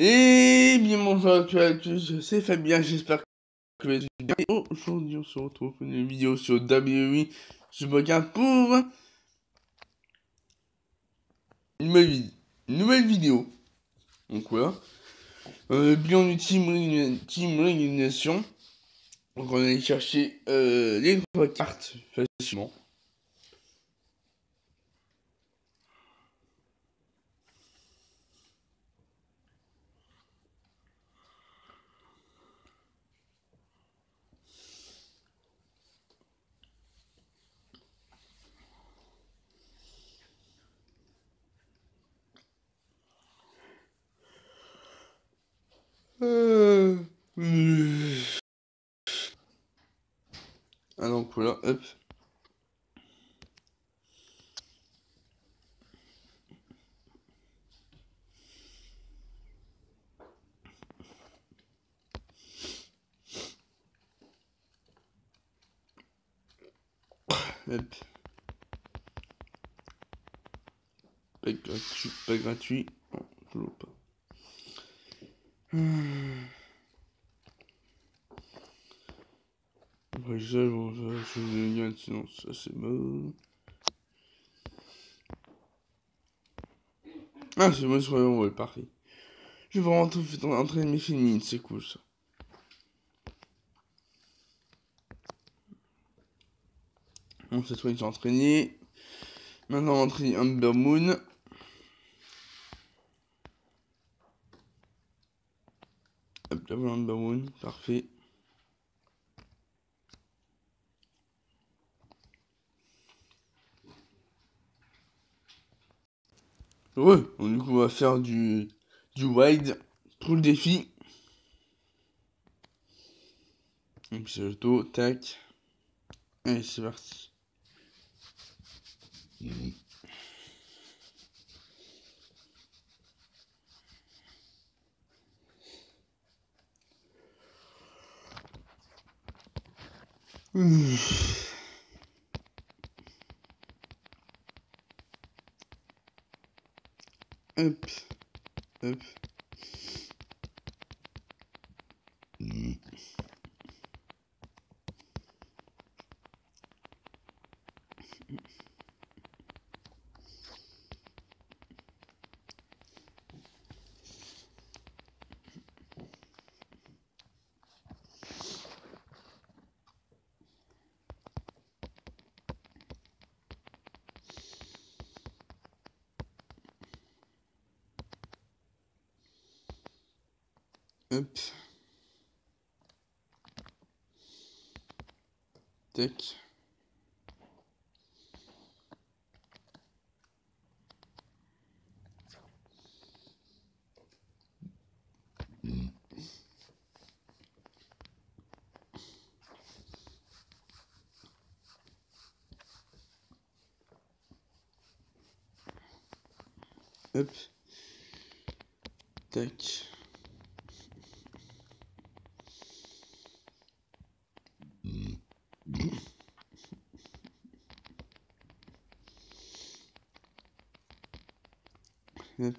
Et bien bonjour à tous, c'est Fabien, j'espère que vous allez bien. Et aujourd'hui on se retrouve pour une vidéo sur WWE SmackDown pour une nouvelle vidéo. Donc voilà, bilan du team Elimination. Donc on va aller chercher les 3 cartes facilement. Ah donc voilà, hop. Hop. Pas gratuit. Non, toujours pas. Après ça, bon, ça, je gagne, sinon ça c'est mort. Ah, c'est moi sur le ouais, parfait. Je vais vraiment entraîner mes féminines, c'est cool ça. Bon, cette fois ils sont entraînés. Maintenant, on va entraîner Amber Moon. Hop, là voilà Amber Moon, parfait. Ouais, donc, du coup, on va faire du wide pour le défi. Et puis c'est auto, tac. Allez, c'est parti. Hop, hop. Hop. Tac. Hop. Tac. Hop.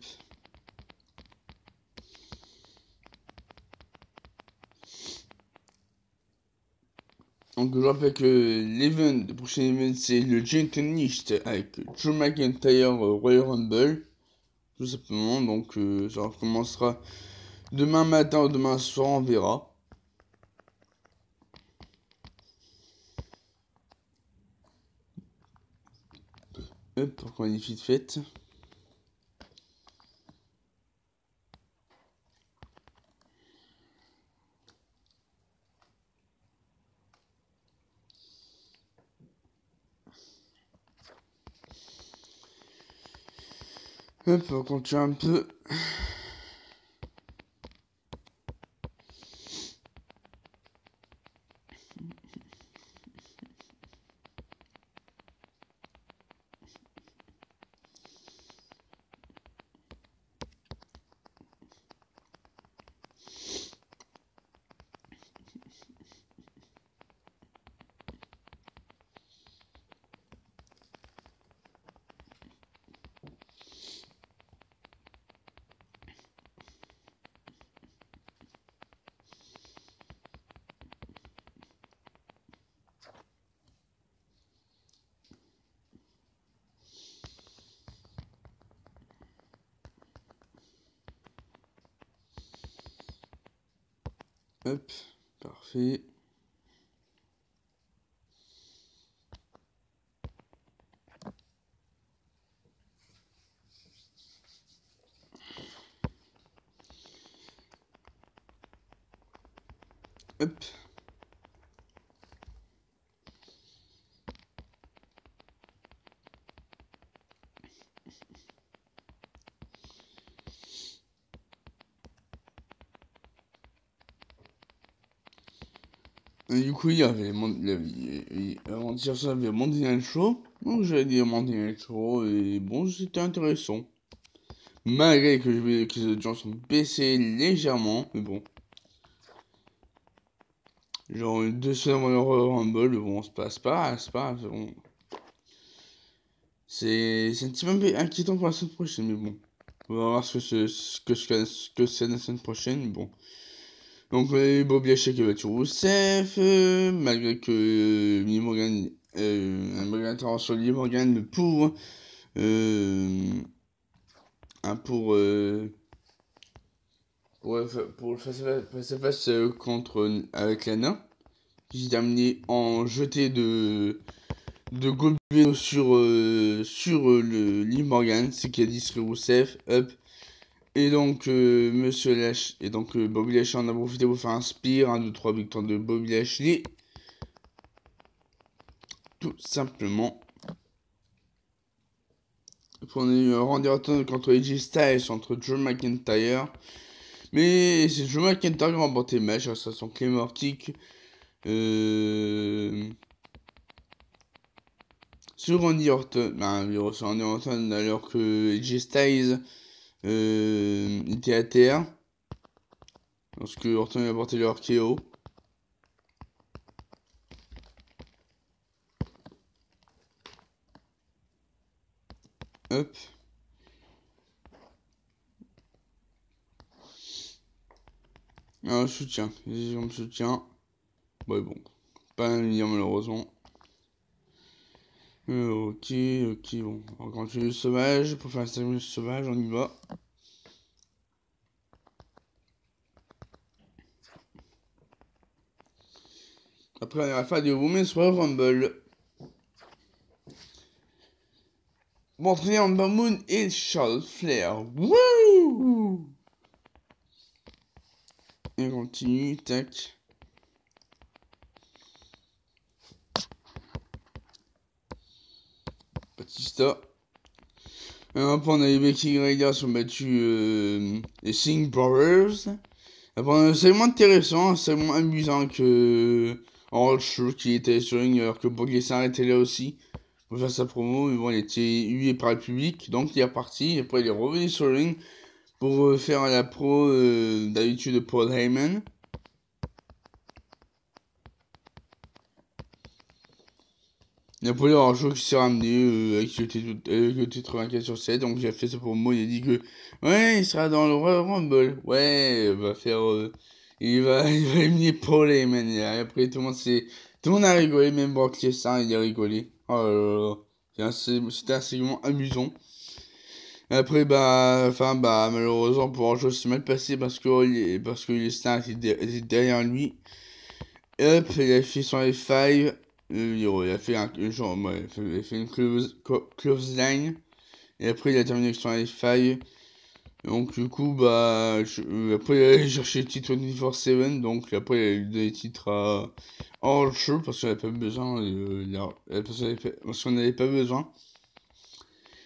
Donc je rappelle que le prochain event c'est le Gentlist avec Drew McIntyre Royal Rumble. Tout simplement, donc ça recommencera demain matin ou demain soir, on verra. Hop, pour qu'on ait vite fait. Hop, on continue un peu. Hop, parfait. Hop. Et du coup, il y avait avant-hier, ça avait Monday Night Show. Donc, j'ai dit Monday Night Show. Et bon, c'était intéressant. Malgré que les gens sont baissés légèrement. Mais bon. Genre, 2 semaines avant le Royal Rumble. Bon, c'est pas. Bon. C'est un petit peu inquiétant pour la semaine prochaine. Mais bon. On va voir ce que c'est la semaine prochaine. Mais bon. Donc, Bobby Lashley qui a battu Rousseff, malgré que Lee Morgan, malgré l'intervention de Lee Morgan euh, pour le face-à-face contre avec Lana, qui s'est terminé en jeté de Goldberg sur le Lee Morgan, ce qui a dit Rousseff, up. Et donc, Bobby Lashley en a profité pour faire un spear, 1, 2, 3 victoires de Bobby Lashley. Tout simplement. On a eu un Randy Orton contre AJ Styles, entre Drew McIntyre. Mais c'est Drew McIntyre qui a remporté le match, ça son Claymore Kick. Sur Randy Orton, sur Randy Orton, alors que AJ Styles était à terre. Lorsque Orton a porté le RKO. Hop. Un soutien. Je soutien. Ouais, bon. Pas un million malheureusement. Ok, bon. On va continuer le sauvage. Pour faire un segment sauvage, on y va. Après, on va faire du Women's Royal Rumble. Montré en Moon et Charlotte Flair. Wouh! Et on continue, tac. Batista. Après, on a les Becky Raiders qui ont battu les Singh Brothers. Après, un segment intéressant, un segment amusant que Show qui était sur ring alors que Boguessin était là aussi pour faire sa promo. Mais bon, il était hué par le public, donc il est reparti. Après, il est revenu sur le ring pour faire la pro d'habitude de Paul Heyman. Napoléon Arjo qui s'est ramené avec le titre 24/7, donc il a fait ça pour moi, il a dit que ouais, il sera dans le Royal Rumble, ouais, il va faire, il va éliminer Paul Heyman, et après tout le monde a rigolé, même Brock Lesnar il a rigolé, oh là là, c'était un segment amusant. Après malheureusement pour Arjo c'est mal passé parce que Lesnar était derrière lui, et hop, il a fait son F5. Il a fait il a fait une close line. Et après, il a terminé avec son F5. Donc, du coup, après, il a allé chercher le titre 24/7. Donc, après, il a eu des titres à Archer parce qu'on n'avait pas besoin. Parce qu'on n'avait pas besoin.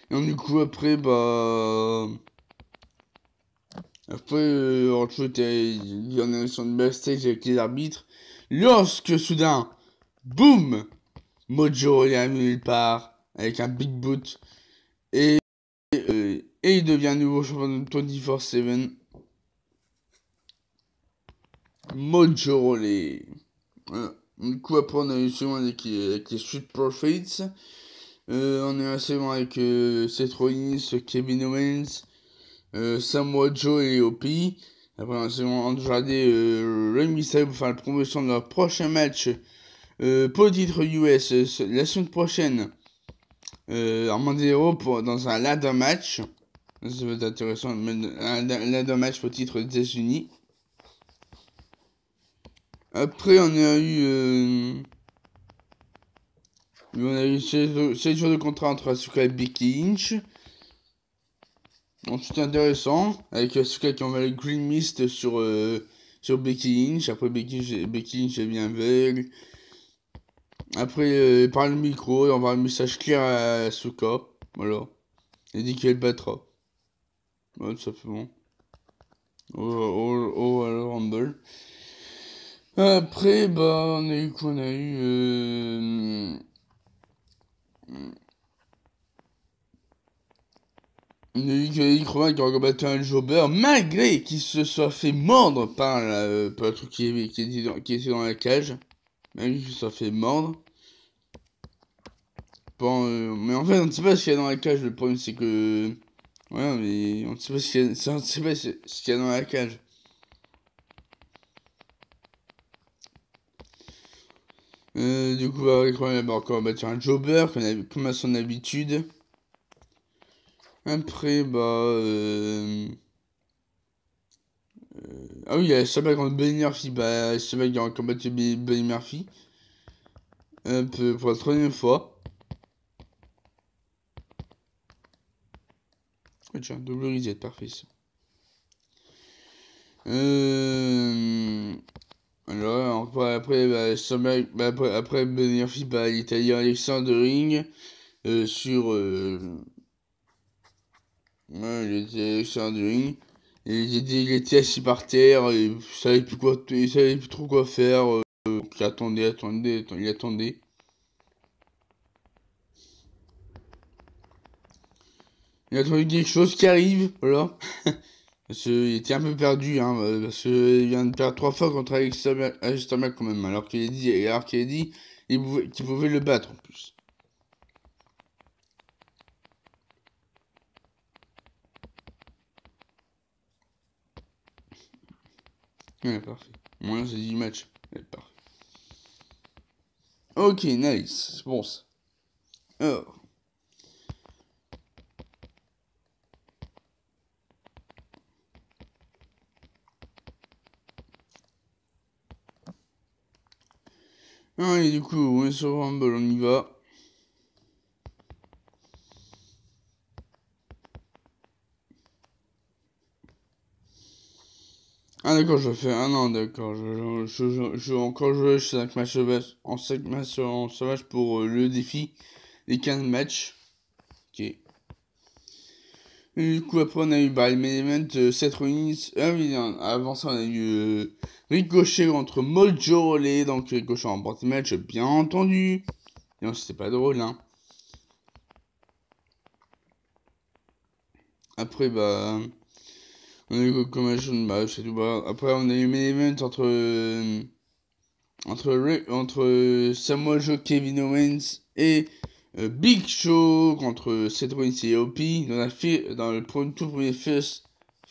Et donc, du coup, après, Archer il en a son backstage avec les arbitres. Lorsque, soudain, boum! Mojo il a mis nulle part avec un big boot et il devient nouveau champion de 24/7. Mojo Rawley. Voilà. Du coup après on a eu souvent avec les Street Profits. On a eu un segment avec Seth Rollins, Kevin Owens, Samoa Joe et Opi. Après on a un segment Andrade Rey Mysterio pour faire la promotion de leur prochain match pour le titre US la semaine prochaine. Armandero dans un ladder match. Ça va être intéressant. Un ladder match pour le titre des États-Unis. Après, on a eu 7 jours de contrat entre Asuka et Becky Lynch. Donc c'était intéressant, avec Asuka qui envoie le Green Mist sur Becky Lynch. Après Becky Lynch elle vient avec. Après, par le micro, il envoie un message clair à Asuka. Voilà. Il dit qu'elle battra. Ouais, tout simplement. Au Rumble. Après, bah, on a eu quoi? On a eu. On a eu Eric Rowan qui a combattu un jobber, malgré qu'il se soit fait mordre par le truc qui était dans la cage. Malgré qu'il se soit fait mordre. Bon, mais en fait, on ne sait pas ce qu'il y a dans la cage. Le problème, c'est que. Ouais, mais on ne sait pas on sait pas ce qu'il y a dans la cage. Du coup, Eric Rowan a encore battu un jobber, comme à son habitude. Après, bah. Ah oui, il y a Sabah contre Buddy Murphy. Bah, Sabah qui a combattu Buddy Murphy. Pour la troisième fois. Oh, tiens, double reset, parfait ça. Alors, après, Sabah, après Buddy Murphy, il est allé à Alexandering. Sur. Ouais, il était à Alexandering. Et il était assis par terre. Et il savait plus trop quoi faire. Donc il attendait. Il attendait. Il a trouvé quelque chose qui arrive, voilà. Parce qu'il était un peu perdu, hein, parce qu'il vient de perdre 3 fois contre Alex quand même, alors qu'il a dit qu'il pouvait le battre en plus. Ouais, parfait. Moi, c'est 10 matchs. Ouais, parfait. Ok, nice. Bon, ça. Alors. Et du coup, on est sur Rumble, on y va. Ah d'accord, je fais un an, d'accord. Je vais encore jouer 5 matchs sauvages, en 5 matchs en sauvage pour le défi des 15 matchs. Ok. Et du coup, après, on a eu le main event Seth Rollins. Ah oui, non, avant ça, on a eu Ricochet contre Mojo Rawley. Donc, Ricochet a remporté le match, bien entendu. Et non, c'était pas drôle, hein. Après, bah. On a eu Commotion, bah, c'est tout. Bah, après, on a eu le main event entre Samoa Joe, Kevin Owens et Big Show contre Seth Rollins et OP dans le tout premier first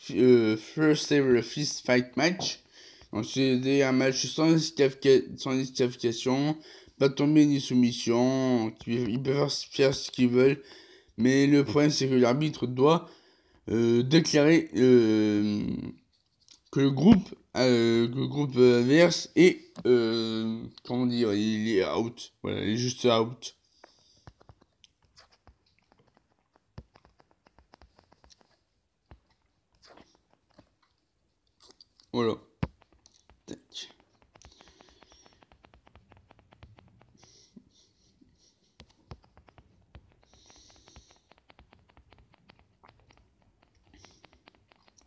ever fist fight match. Donc c'était un match sans disqualification, pas tombé ni soumission, ils peuvent faire ce qu'ils veulent, mais le problème c'est que l'arbitre doit déclarer que le groupe adverse est, comment dire, il est out. Voilà, il est juste out. Voilà. Tac.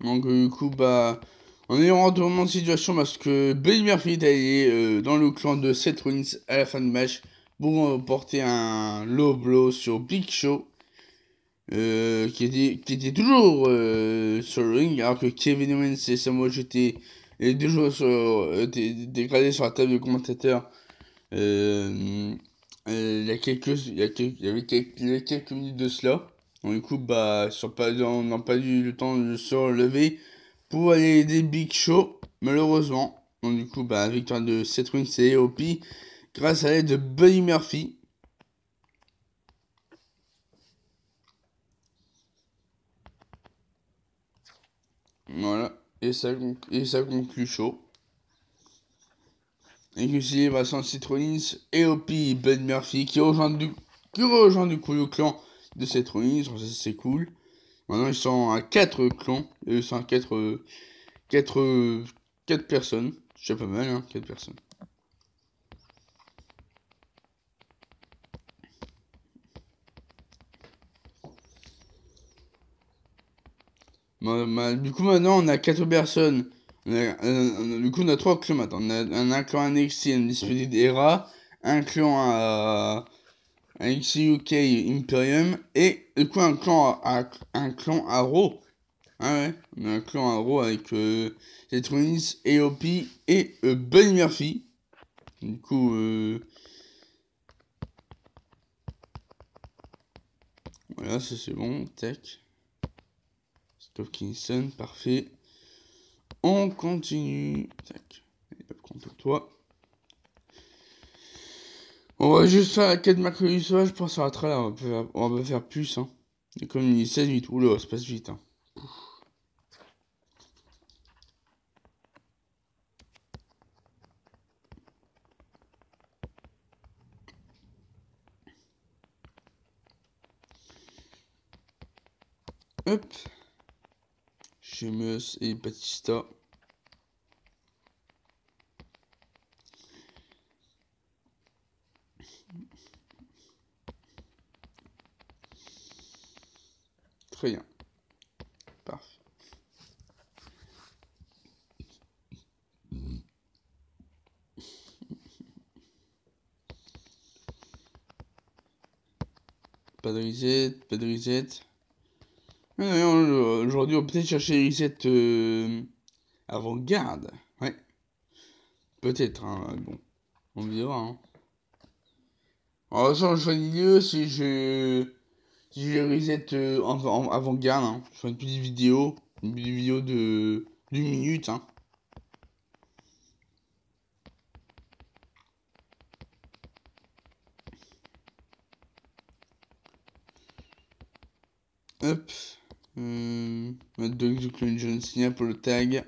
Donc, du coup, bah, on est en retournement de situation parce que Buddy Murphy est allé dans le clan de Seth Rollins à la fin du match pour porter un low blow sur Big Show. Qui était toujours sur le ring, alors que Kevin Owens et Samoa Joe étaient les deux joueurs dégradés sur la table de commentateurs. Il y a quelques minutes de cela. Donc, du coup, bah, on n'a pas eu le temps de se relever pour aller aider Big Show, malheureusement. Donc, du coup, bah, victoire de Seth Rollins et AOP grâce à l'aide de Buddy Murphy. Voilà. Et ça conclut Show. avec une célébration de Seth Rollins, AOP et Bud Murphy qui rejoint du coup le clan de Seth Rollins, ça c'est cool. Maintenant ils sont à 4 clans, et ils sont à 4 personnes, c'est pas mal hein, 4 personnes. Du coup maintenant on a 4 personnes. Du coup on a 3 clans maintenant. On a un clan NXT, un Undisputed Era, un clan à NXT UK Imperium et du coup un clan à Raw. Ah ouais, on a un clan à Raw avec Seth Rollins, AOP et Buddy Murphy. Du coup voilà, ça c'est bon, tac. Stop Kingston, parfait. On continue. Tac. Contre toi. On va juste faire la quête mercredi soir, je pense que ça va très là. On va faire plus. Hein. Et comme il est 16-8. Oula, ça passe vite. Hein. Hop. Sheamus et Batista. Très bien. Parfait. Pas de reset, pas de reset. Aujourd'hui, on peut peut-être chercher reset avant-garde. Ouais. Peut-être, hein. Bon. On verra, hein. Alors, ça, je choisis mieux si je reset avant-garde. Hein. Je fais une petite vidéo. Une petite vidéo d'une minute, hein. Hop. Mettre de Clone John Cena pour le tag.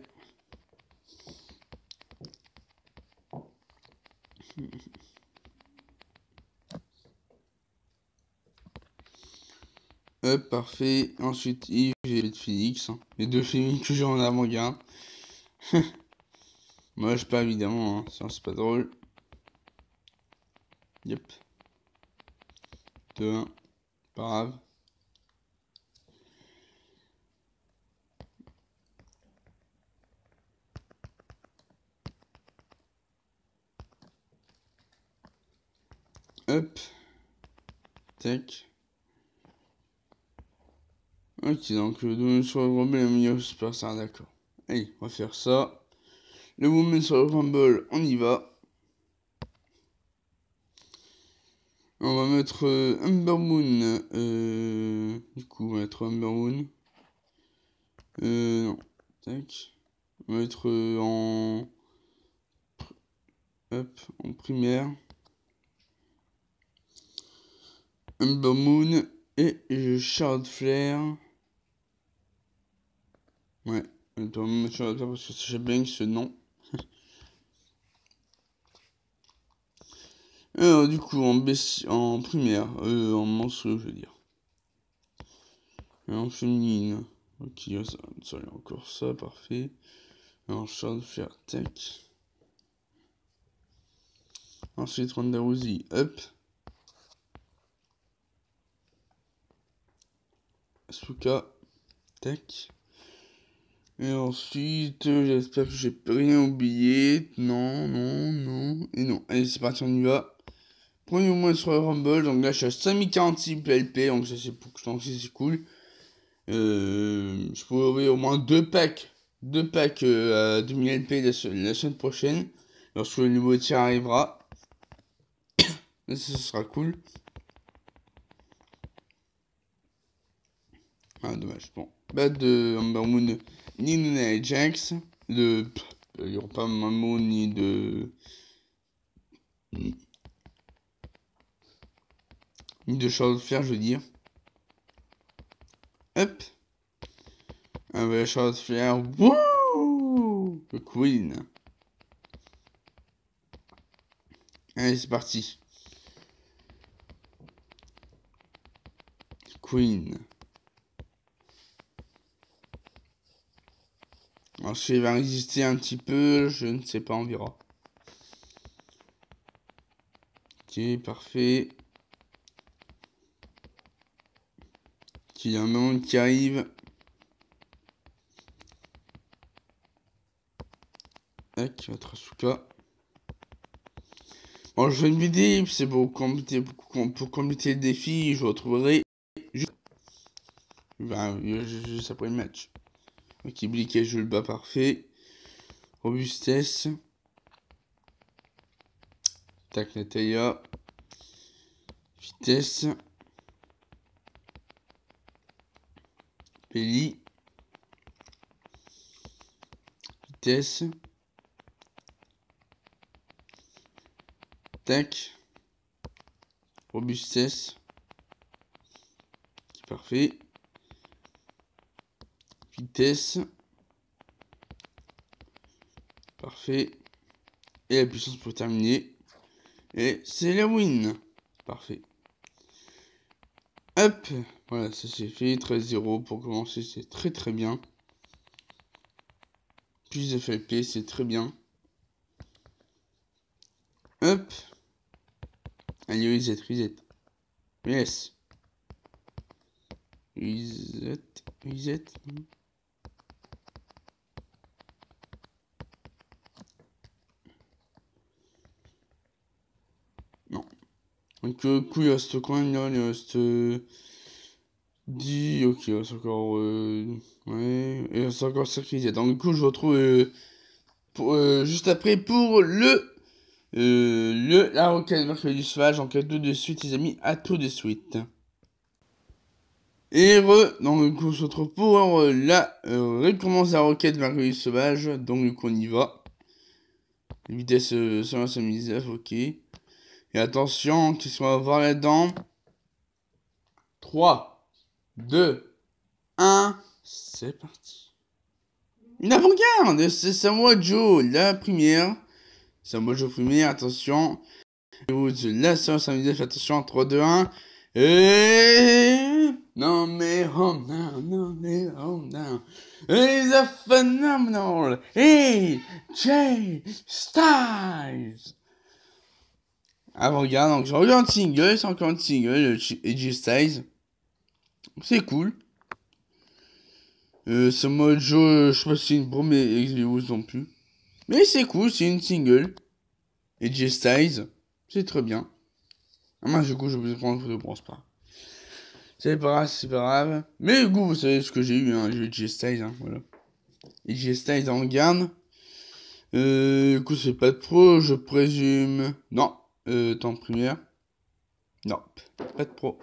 Hop, parfait. Ensuite, Yves et Phoenix. Hein. Les deux Phoenix toujours en avant-garde. Moi, je pas évidemment, hein. Ça, c'est pas drôle. Yep. 2-1. Pas grave. Hop. Tac. Ok, donc le Women's Royal Rumble et le meilleur Superstar, d'accord. Allez, on va faire ça. Le Women's Royal Rumble, on y va. On va mettre Ember Moon. Du coup, on va mettre Ember Moon. Non. Tac. On va mettre en primaire. Ember Moon et Charlotte Flair. Ouais, on doit mettre Charlotte Flair parce que c'est bien ce nom. Alors, du coup, en primaire, en mensuel, je veux dire. Et en féminine. Ok, ça y est, encore ça, parfait. Alors, Charlotte Flair, tac. Ensuite, Ronda Rousey, hop. Asuka, tac. Et ensuite, j'espère que j'ai rien oublié. Non, non, non. Et non. Allez, c'est parti, on y va. Premier mois sur le Rumble. Donc là, je suis à 5046 PLP. Donc ça, c'est cool. Je pourrais ouvrir au moins 2 packs. 2 packs à 2000 LP la semaine prochaine. Lorsque le nouveau tir arrivera. Là, ça sera cool. Ah, dommage. Bon. Bad de Amber Moon ni Nuna Jax. Il n'y aura pas Mamo ni de. Ni de Charlotte Flair, je veux dire. Hop. Ah bah, Charlotte Flair. Wouh! Le Queen. Allez, c'est parti. Queen. Alors, si elle va résister un petit peu, je ne sais pas, on verra. Ok, parfait. Il y a un moment qui arrive. Tac, votre Asuka. Bon, je vais une vidéo, c'est pour compléter le défi, je vous retrouverai juste après le match. Ok, Bliquet, je le bats parfait. Robustesse. Tac, Natalia. Vitesse. Pelli. Vitesse. Tac. Robustesse. Parfait. Vitesse. Parfait. Et la puissance pour terminer. Et c'est la win. Parfait. Hop. Voilà, ça c'est fait. 13-0 pour commencer, c'est très très bien. Plus de FLP, c'est très bien. Hop. Allez, reset, reset. Yes. Reset, reset. Non. Donc, coup, il reste combien là? Il reste 10. Ok, il reste encore. Ouais. Il reste encore 5 resets. Donc, du coup, je vous retrouve juste après pour la roquette mercredi sauvage. Donc, à tout de suite, les amis. À tout de suite. Et donc du coup on se retrouve pour la récompense de la roquette mercredi sauvage. Donc du coup on y va. Vitesse 119, ok. Et attention, qu'est-ce qu'on va voir là-dedans? 3, 2, 1, c'est parti. Une avant-garde, c'est Samoa Joe, la première. Samoa Joe première, attention. La 119, attention, 3, 2, 1. Et... Non mais home down, no mais home down. It's a phenomenal AJ Styles. Ah regarde, donc je regarde single, c'est encore un single, AJ Styles. C'est cool. Ce mode jeu, je sais pas si c'est une première Xbox non plus. Mais c'est cool, c'est une single. AJ Styles, c'est très bien. Ah moi du coup je vais prendre une photo, pense pas. C'est pas grave, c'est pas grave. Mais du coup, vous savez ce que j'ai eu, hein. J'ai eu AJ Styles, hein, voilà. AJ Styles en garde. Du coup, c'est pas de pro, je présume. Non, temps primaire. Non, pas de pro.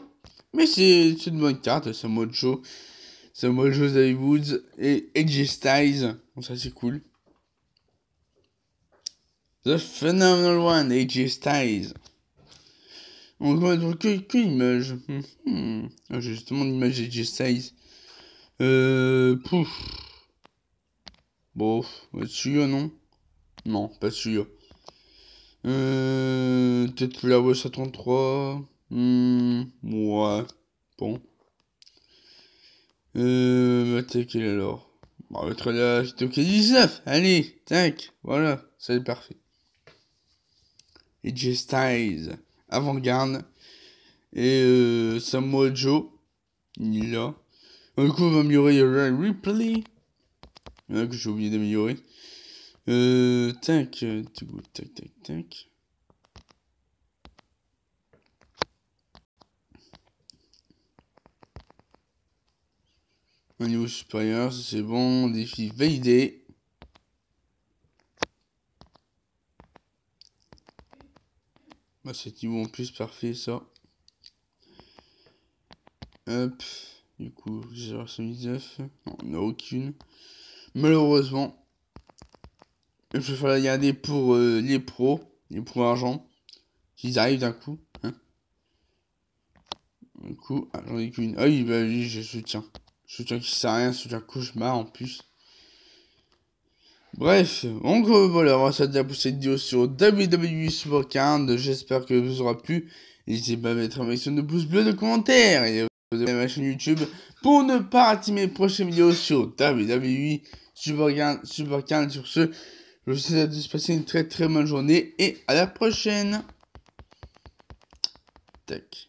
Mais c'est une bonne carte, c'est un mode show. C'est un mode José Woods et AJ Styles. Donc ça, c'est cool. The Phenomenal One, AJ Styles. On voit donc que image. Ah, j'ai justement l'image d'AJ Styles. Pouf. Bon, celui-là, non? Non, pas celui-là. Peut-être la voix 133. Ouais. Bon. Attaquer alors. On va mettre la ok 19. Allez, tac. Voilà, c'est parfait. Et J Styles. Avant-garde. Et Samoa Joe. Il est là. Du coup, on va améliorer Ripley. Que j'ai oublié d'améliorer. Tac. Tac, tac, tac. Un niveau supérieur, c'est bon. Défi validé. Bah, c'est niveau en plus, parfait ça. Hop. Du coup, j'ai 19. Non, on n'a aucune. Malheureusement. Je vais falloir regarder pour les pros argent. Qu'ils arrivent d'un coup. Hein. Du coup, ah, j'en ai qu'une. Ah oui, bah oui, je soutiens. Je soutiens qui sert à rien, soutien cauchemar en plus. Bref, donc voilà, on va s'arrêter pour cette vidéo sur WWE Super 15. J'espère que vous aura plu. N'hésitez pas à mettre un maximum de pouces bleus, de commentaires et vous abonner à ma chaîne YouTube pour ne pas rater mes prochaines vidéos sur WWE Super 15. Super 15. Sur ce, je vous souhaite à tous de passer une très très bonne journée et à la prochaine. Tac.